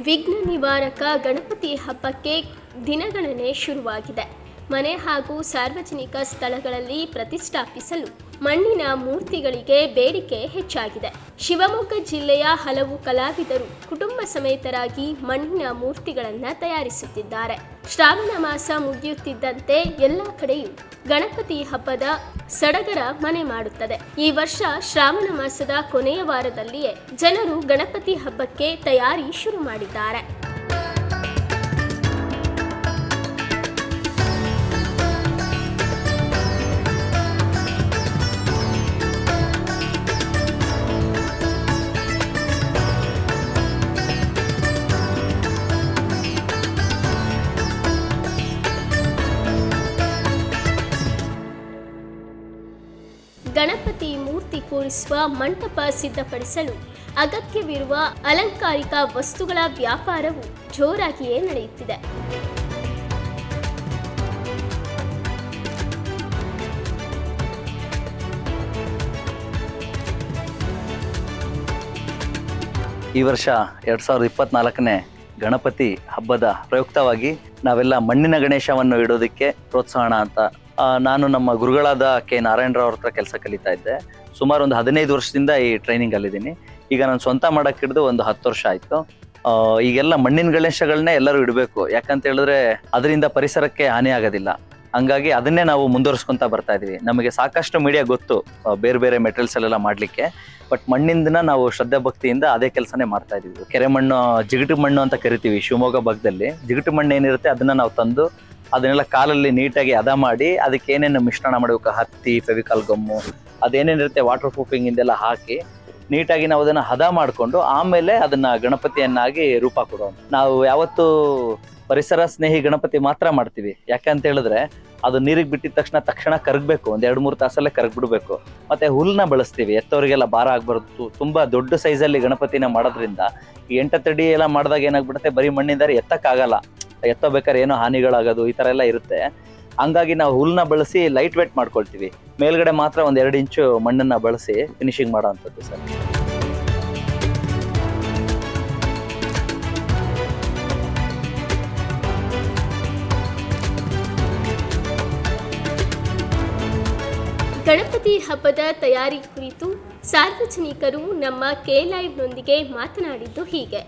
ವಿಘ್ನ ನಿವಾರಕ ಗಣಪತಿ ಹಬ್ಬಕ್ಕೆ ದಿನಗಣನೆ ಶುರುವಾಗಿದೆ. ಮನೆ ಹಾಗೂ ಸಾರ್ವಜನಿಕ ಸ್ಥಳಗಳಲ್ಲಿ ಪ್ರತಿಷ್ಠಾಪಿಸಲು ಮಣ್ಣಿನ ಮೂರ್ತಿಗಳಿಗೆ ಬೇಡಿಕೆ ಹೆಚ್ಚಾಗಿದೆ. ಶಿವಮೊಗ್ಗ ಜಿಲ್ಲೆಯ ಹಲವು ಕಲಾವಿದರು ಕುಟುಂಬ ಸಮೇತರಾಗಿ ಮಣ್ಣಿನ ಮೂರ್ತಿಗಳನ್ನು ತಯಾರಿಸುತ್ತಿದ್ದಾರೆ. ಶ್ರಾವಣ ಮಾಸ ಮುಗಿಯುತ್ತಿದ್ದಂತೆ ಎಲ್ಲ ಕಡೆಯೂ ಗಣಪತಿ ಹಬ್ಬದ ಸಡಗರ ಮನೆ ಮಾಡುತ್ತದೆ. ಈ ವರ್ಷ ಶ್ರಾವಣ ಮಾಸದ ಕೊನೆಯ ವಾರದಲ್ಲಿಯೇ ಜನರು ಗಣಪತಿ ಹಬ್ಬಕ್ಕೆ ತಯಾರಿ ಶುರು ಮಾಡಿದ್ದಾರೆ. ಗಣಪತಿ ಮೂರ್ತಿ ಕೂರಿಸುವ ಮಂಟಪ ಸಿದ್ಧಪಡಿಸಲು ಅಗತ್ಯವಿರುವ ಅಲಂಕಾರಿಕ ವಸ್ತುಗಳ ವ್ಯಾಪಾರವು ಜೋರಾಗಿಯೇ ನಡೆಯುತ್ತಿದೆ. ಈ ವರ್ಷ 2024ನೇ ಗಣಪತಿ ಹಬ್ಬದ ಪ್ರಯುಕ್ತವಾಗಿ ನಾವೆಲ್ಲ ಮಣ್ಣಿನ ಗಣೇಶವನ್ನು ಇಡೋದಕ್ಕೆ ಪ್ರೋತ್ಸಾಹನ ಅಂತ ನಾನು ನಮ್ಮ ಗುರುಗಳಾದ ಕೆ ನಾರಾಯಣರಾವ್ ಹತ್ರ ಕೆಲಸ ಕಲಿತಾ ಇದ್ದೆ. ಸುಮಾರು ಒಂದು 15 ವರ್ಷದಿಂದ ಈ ಟ್ರೈನಿಂಗ್ ಅಲ್ಲಿದ್ದೀನಿ. ಈಗ ನಾನು ಸ್ವಂತ ಮಾಡಕ್ಕೆ ಹಿಡಿದು ಒಂದು 10 ವರ್ಷ ಆಯಿತು. ಈಗೆಲ್ಲ ಮಣ್ಣಿನ ಗಣೇಶಗಳನ್ನೇ ಎಲ್ಲರೂ ಇಡಬೇಕು, ಯಾಕಂತ ಹೇಳಿದ್ರೆ ಅದರಿಂದ ಪರಿಸರಕ್ಕೆ ಹಾನಿ ಆಗೋದಿಲ್ಲ. ಹಂಗಾಗಿ ಅದನ್ನೇ ನಾವು ಮುಂದುವರಿಸ್ಕೊಂತ ಬರ್ತಾ ಇದೀವಿ. ನಮಗೆ ಸಾಕಷ್ಟು ಮೀಡಿಯಾ ಗೊತ್ತು ಬೇರೆ ಬೇರೆ ಮೆಟೀರಿಯಲ್ಸ್ ಅಲ್ಲೆಲ್ಲ ಮಾಡ್ಲಿಕ್ಕೆ, ಬಟ್ ಮಣ್ಣಿಂದ ನಾವು ಶ್ರದ್ಧೆ ಭಕ್ತಿಯಿಂದ ಅದೇ ಕೆಲಸನೇ ಮಾಡ್ತಾ ಇದೀವಿ. ಕೆರೆ ಮಣ್ಣು, ಜಿಗಟು ಮಣ್ಣು ಅಂತ ಕರಿತೀವಿ ಶಿವಮೊಗ್ಗ ಭಾಗದಲ್ಲಿ. ಜಿಗಟು ಮಣ್ಣು ಏನಿರುತ್ತೆ ಅದನ್ನ ನಾವು ತಂದು ಅದನ್ನೆಲ್ಲ ಕಾಲಲ್ಲಿ ನೀಟಾಗಿ ಹದ ಮಾಡಿ ಅದಕ್ಕೆ ಏನೇನು ಮಿಶ್ರಣ ಮಾಡಬೇಕು, ಹತ್ತಿ, ಫೆವಿಕಾಲ್ ಗಮ್ಮು, ಅದೇನೇನಿರುತ್ತೆ ವಾಟರ್ ಪ್ರೂಫಿಂಗ್ ಇಂದೆಲ್ಲ ಹಾಕಿ ನೀಟಾಗಿ ನಾವು ಅದನ್ನ ಹದ ಮಾಡಿಕೊಂಡು ಆಮೇಲೆ ಅದನ್ನ ಗಣಪತಿಯನ್ನಾಗಿ ರೂಪ ಕೊಡೋಣ. ನಾವು ಯಾವತ್ತು ಪರಿಸರ ಸ್ನೇಹಿ ಗಣಪತಿ ಮಾತ್ರ ಮಾಡ್ತೀವಿ. ಯಾಕಂತ ಹೇಳಿದ್ರೆ ಅದು ನೀರಿಗೆ ಬಿಟ್ಟಿದ ತಕ್ಷಣ ಕರಗಬೇಕು, ಒಂದ್ 2-3 ತಾಸಲ್ಲೇ ಕರಗ್ಬಿಡ್ಬೇಕು. ಮತ್ತೆ ಹುಲ್ನ ಬಳಸ್ತೀವಿ, ಎತ್ತವರಿಗೆಲ್ಲ ಭಾರ ಆಗ್ಬಾರ್ದು. ತುಂಬಾ ದೊಡ್ಡ ಸೈಜಲ್ಲಿ ಗಣಪತಿನ ಮಾಡೋದ್ರಿಂದ ಈ 8 ಅಡಿ ಎಲ್ಲ ಮಾಡಿದಾಗ ಏನಾಗ್ಬಿಡುತ್ತೆ, ಬರೀ ಮಣ್ಣಿಂದ ಎತ್ತಕ್ಕಾಗಲ್ಲ, ಎತ್ತಬೇಕಾದ್ರೆ ಏನೋ ಹಾನಿಗಳಾಗೋದು ಈ ತರ ಎಲ್ಲ ಇರುತ್ತೆ. ಹಂಗಾಗಿ ನಾವು ಹುಲ್ನ ಬಳಸಿ ಲೈಟ್ ವೇಟ್ ಮಾಡ್ಕೊಳ್ತೀವಿ. ಮೇಲ್ಗಡೆ ಮಾತ್ರ ಒಂದ್ 2 ಇಂಚು ಮಣ್ಣನ್ನ ಬಳಸಿ ಫಿನಿಶಿಂಗ್ ಮಾಡೋ ಅಂಥದ್ದು ಸರ್. ಗಣಪತಿ ಹಬ್ಬದ ತಯಾರಿ ಕುರಿತು ಸಾರ್ವಜನಿಕರು ನಮ್ಮ ಕೆ-ಲೈವ್ನೊಂದಿಗೆ ಮಾತನಾಡಿದ್ದು ಹೀಗೆ.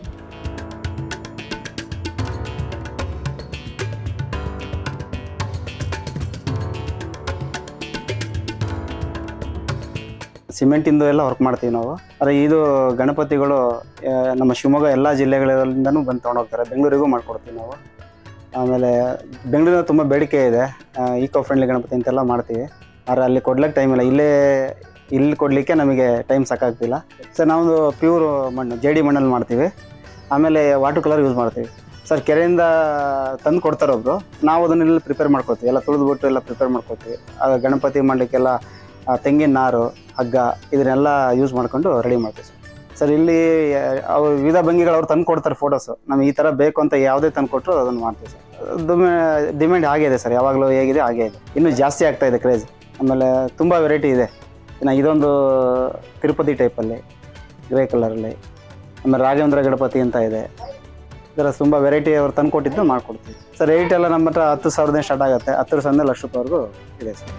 ಸಿಮೆಂಟಿಂದು ಎಲ್ಲ ವರ್ಕ್ ಮಾಡ್ತೀವಿ ನಾವು. ಆದರೆ ಇದು ಗಣಪತಿಗಳು ನಮ್ಮ ಶಿವಮೊಗ್ಗ ಎಲ್ಲ ಜಿಲ್ಲೆಗಳಿಂದನೂ ಬಂದು ತೊಗೊಂಡೋಗ್ತಾರೆ. ಬೆಂಗಳೂರಿಗೂ ಮಾಡ್ಕೊಡ್ತೀವಿ ನಾವು. ಆಮೇಲೆ ಬೆಂಗಳೂರಿನ ತುಂಬ ಬೇಡಿಕೆ ಇದೆ, ಈಕೋ ಫ್ರೆಂಡ್ಲಿ ಗಣಪತಿ ಅಂತೆಲ್ಲ ಮಾಡ್ತೀವಿ. ಆದರೆ ಅಲ್ಲಿ ಕೊಡ್ಲಿಕ್ಕೆ ಟೈಮ್ ಇಲ್ಲ, ಇಲ್ಲಿ ಕೊಡಲಿಕ್ಕೆ ನಮಗೆ ಟೈಮ್ ಸಾಕಾಗ್ತಿಲ್ಲ ಸರ್. ನಾವೊಂದು ಪ್ಯೂರ್ ಮಣ್ಣು ಜೇಡಿ ಮಣ್ಣಲ್ಲಿ ಮಾಡ್ತೀವಿ. ಆಮೇಲೆ ವಾಟರ್ ಕಲರ್ ಯೂಸ್ ಮಾಡ್ತೀವಿ ಸರ್. ಕೆರೆಯಿಂದ ತಂದು ಕೊಡ್ತಾರೆ ಒಬ್ಬರು, ನಾವು ಅದನ್ನೆಲ್ಲ ಪ್ರಿಪೇರ್ ಮಾಡ್ಕೊತೀವಿ. ಎಲ್ಲ ತುಳಿದ್ಬಿಟ್ಟು ಎಲ್ಲ ಪ್ರಿಪೇರ್ ಮಾಡ್ಕೊತೀವಿ. ಗಣಪತಿ ಮಾಡಲಿಕ್ಕೆಲ್ಲ ತೆಂಗಿನ ನಾರು, ಹಗ್ಗ ಇದನ್ನೆಲ್ಲ ಯೂಸ್ ಮಾಡ್ಕೊಂಡು ರೆಡಿ ಮಾಡ್ತೀವಿ ಸರ್. ಇಲ್ಲಿ ಅವ್ರು ವಿವಿಧ ಭಂಗಿಗಳು ಅವ್ರು ತಂದು ಕೊಡ್ತಾರೆ ಫೋಟೋಸು. ನಮ್ಗೆ ಈ ಥರ ಬೇಕು ಅಂತ ಯಾವುದೇ ತಂದು ಕೊಟ್ಟರು ಅದನ್ನು ಮಾಡ್ತೀವಿ ಸರ್. ಡಿಮ್ಯಾಂಡ್ ಆಗಿದೆ ಸರ್, ಯಾವಾಗಲೂ ಹೇಗಿದೆ ಹಾಗೇ ಇದೆ, ಇನ್ನೂ ಜಾಸ್ತಿ ಆಗ್ತಾ ಇದೆ ಕ್ರೇಜ್. ಆಮೇಲೆ ತುಂಬ ವೆರೈಟಿ ಇದೆ. ಇನ್ನು ಇದೊಂದು ತಿರುಪತಿ ಟೈಪಲ್ಲಿ ಗ್ರೇ ಕಲರಲ್ಲಿ. ಆಮೇಲೆ ರಾಘವೇಂದ್ರ ಗಣಪತಿ ಅಂತ ಇದೆ. ಇದರ ತುಂಬ ವೆರೈಟಿ ಅವ್ರು ತಂದು ಕೊಟ್ಟಿದ್ದು ಮಾಡ್ಕೊಡ್ತೀವಿ ಸರ್. ರೇಟ್ ಎಲ್ಲ ನಮ್ಮ ಹತ್ರ 10,000 ಸ್ಟಾರ್ಟ್ ಆಗುತ್ತೆ, 10,000 ಲಕ್ಷ ರೂಪಾಯಿವರೆಗೂ ಇದೆ ಸರ್.